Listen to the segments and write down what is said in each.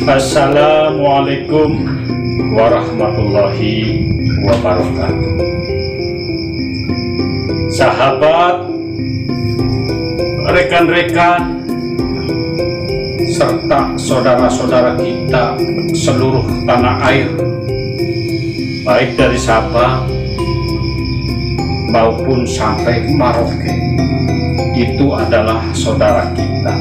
Assalamualaikum warahmatullahi wabarakatuh. Sahabat, rekan-rekan, serta saudara-saudara kita seluruh tanah air, baik dari Sabang maupun sampai Merauke, itu adalah saudara kita.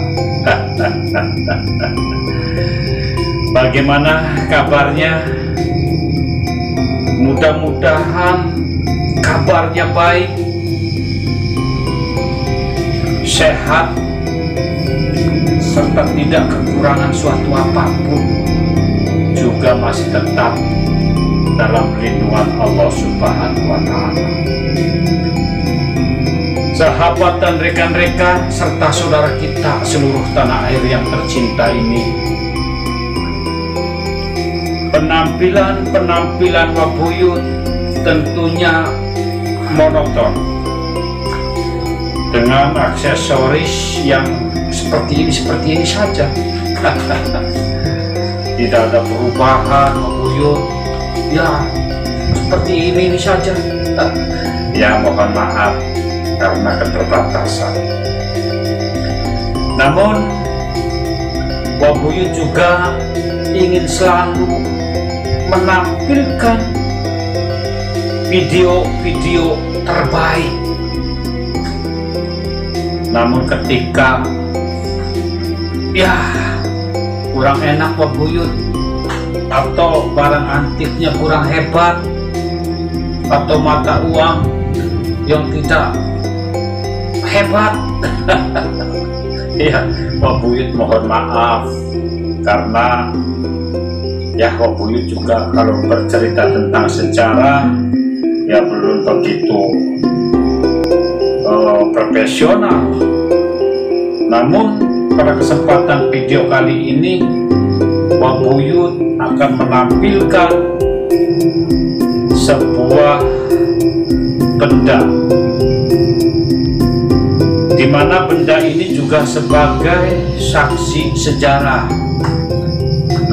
Bagaimana kabarnya? Mudah-mudahan kabarnya baik, sehat, serta tidak kekurangan suatu apapun, juga masih tetap dalam lindungan Allah Subhanahu wa Ta'ala. Sahabat dan rekan-rekan serta saudara kita seluruh tanah air yang tercinta ini, penampilan Wabuyut tentunya monoton dengan aksesoris yang seperti ini saja. Tidak ada perubahan. Wabuyut ya seperti ini saja. Ya mohon maaf karena keterbatasan. Namun Wabuyut juga ingin selalu menampilkan video-video terbaik. Namun ketika ya kurang enak Wabuyut, atau barang antiknya kurang hebat, atau mata uang yang tidak hebat, ya Wabuyut mohon maaf, karena ya Wabuyut juga kalau bercerita tentang sejarah ya belum begitu profesional. Namun pada kesempatan video kali ini Wabuyut akan menampilkan sebuah benda, di mana benda ini juga sebagai saksi sejarah,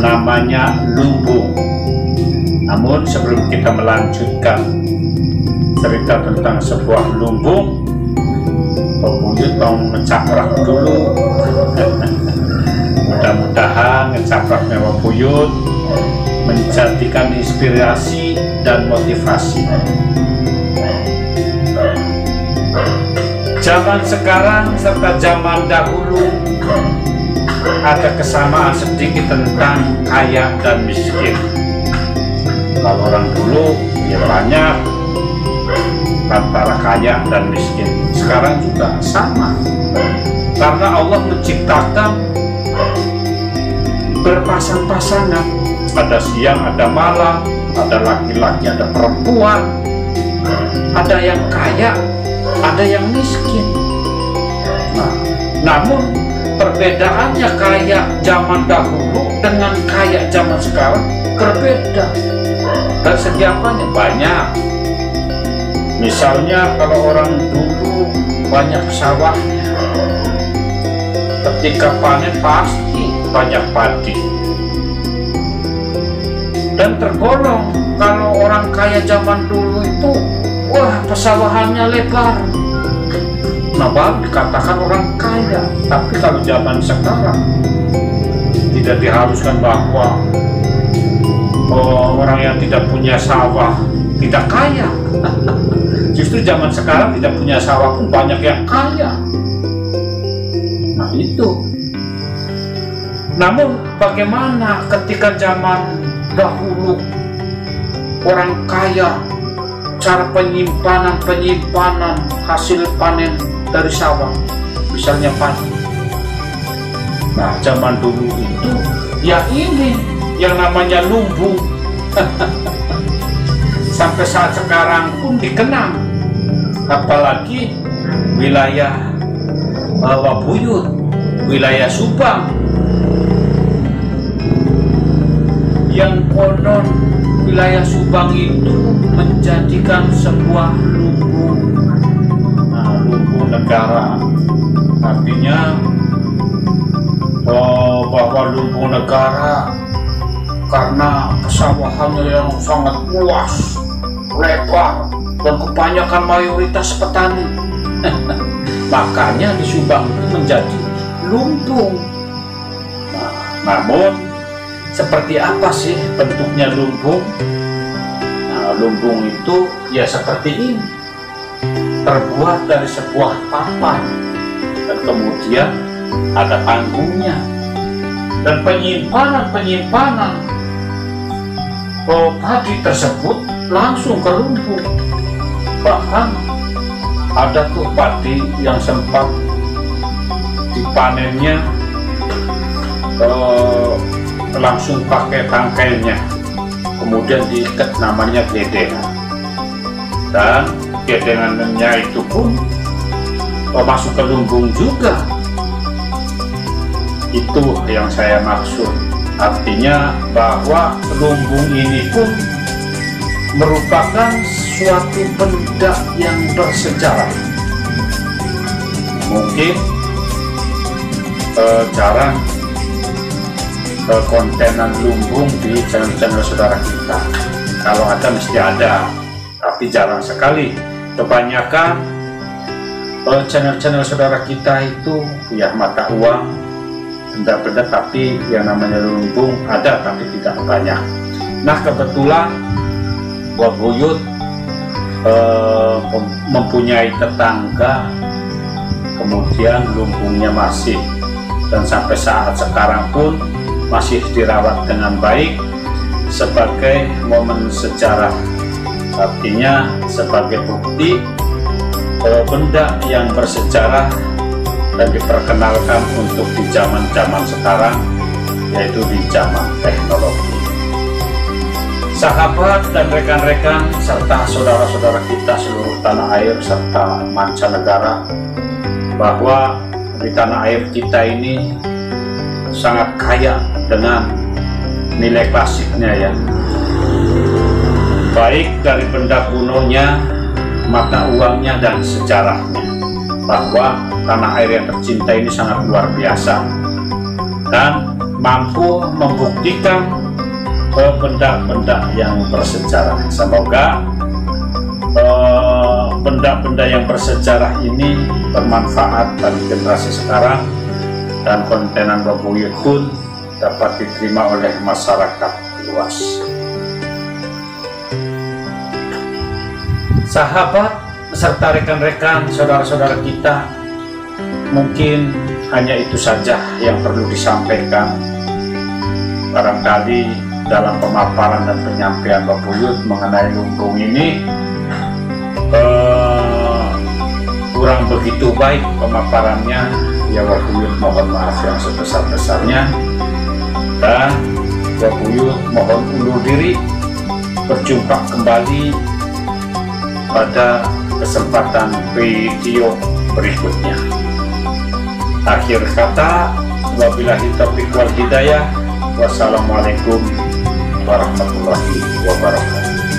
namanya lumbung. Namun sebelum kita melanjutkan cerita tentang sebuah lumbung, Wabuyut mau ngecaprak dulu. Mudah-mudahan ngecapraknya Wabuyut menjadikan inspirasi dan motivasi. Zaman sekarang serta zaman dahulu ada kesamaan sedikit tentang kaya dan miskin. Kalau orang dulu ya banyak antara kaya dan miskin. Sekarang juga sama, karena Allah menciptakan berpasang-pasangan, ada siang, ada malam, ada laki-laki, ada perempuan, ada yang kaya, ada yang miskin. Nah, namun perbedaannya kaya zaman dahulu dengan kaya zaman sekarang berbeda. Dari segi apanya? Banyak. Misalnya kalau orang dulu banyak sawahnya, ketika panen pasti banyak padi. Dan tergolong kalau orang kaya zaman dulu itu, wah pesawahannya lebar, nah baru dikatakan orang kaya. Tapi kalau zaman sekarang tidak diharuskan bahwa orang yang tidak punya sawah tidak kaya. Justru zaman sekarang tidak punya sawah pun banyak yang kaya. Nah itu. Namun bagaimana ketika zaman dahulu orang kaya, cara penyimpanan hasil panen dari sawah, misalnya padi. Nah zaman dulu itu ya ini yang namanya lumbung. Sampai saat sekarang pun dikenang, apalagi wilayah Wabuyut, wilayah Subang, yang konon wilayah Subang itu menjadikan sebuah lumbung, lumbung negara. Artinya bahwa lumbung negara karena pesawahannya yang sangat luas, lebar, dan kebanyakan mayoritas petani. Makanya di Subang itu menjadi lumbung. Namun seperti apa sih bentuknya lumbung? Lumbung itu ya seperti ini, terbuat dari sebuah papan dan kemudian ada panggungnya dan penyimpanan padi tersebut langsung ke lumbung. Bahkan ada tuh padi yang sempat dipanennya langsung pakai tangkainya, kemudian diikat, namanya gedengan, dan gedengannya itu pun masuk ke lumbung juga. Itu yang saya maksud, artinya bahwa lumbung ini pun merupakan suatu benda yang bersejarah. Mungkin jarang kontenan lumbung di channel-channel saudara kita. Kalau ada mesti ada, tapi jarang sekali. Kebanyakan channel-channel saudara kita itu ya mata uang, benda-benda, tapi yang namanya lumbung ada tapi tidak banyak. Nah, kebetulan Mbah Buyut mempunyai tetangga kemudian lumbungnya masih, dan sampai saat sekarang pun masih dirawat dengan baik sebagai momen sejarah, artinya sebagai bukti benda yang bersejarah dan diperkenalkan untuk di zaman-zaman sekarang, yaitu di zaman teknologi. Sahabat dan rekan-rekan serta saudara-saudara kita seluruh tanah air serta mancanegara, bahwa di tanah air kita ini sangat kaya dengan nilai klasiknya ya, baik dari benda kunonya, mata uangnya, dan sejarahnya. Bahwa tanah air yang tercinta ini sangat luar biasa dan mampu membuktikan benda-benda yang bersejarah. Semoga benda-benda yang bersejarah ini bermanfaat bagi generasi sekarang, dan kontenan Mbah Buyut pun dapat diterima oleh masyarakat luas. Sahabat serta rekan-rekan saudara-saudara kita, mungkin hanya itu saja yang perlu disampaikan. Barangkali dalam pemaparan dan penyampaian Mbah Buyut mengenai lumbung ini kurang begitu baik pemaparannya, ya Mbah Buyut mohon maaf yang sebesar-besarnya, dan Mbah Buyut mohon undur diri. Berjumpa kembali pada kesempatan video berikutnya. Akhir kata, wabillahi taufiq wal hidayah. Wassalamualaikum warahmatullahi wabarakatuh.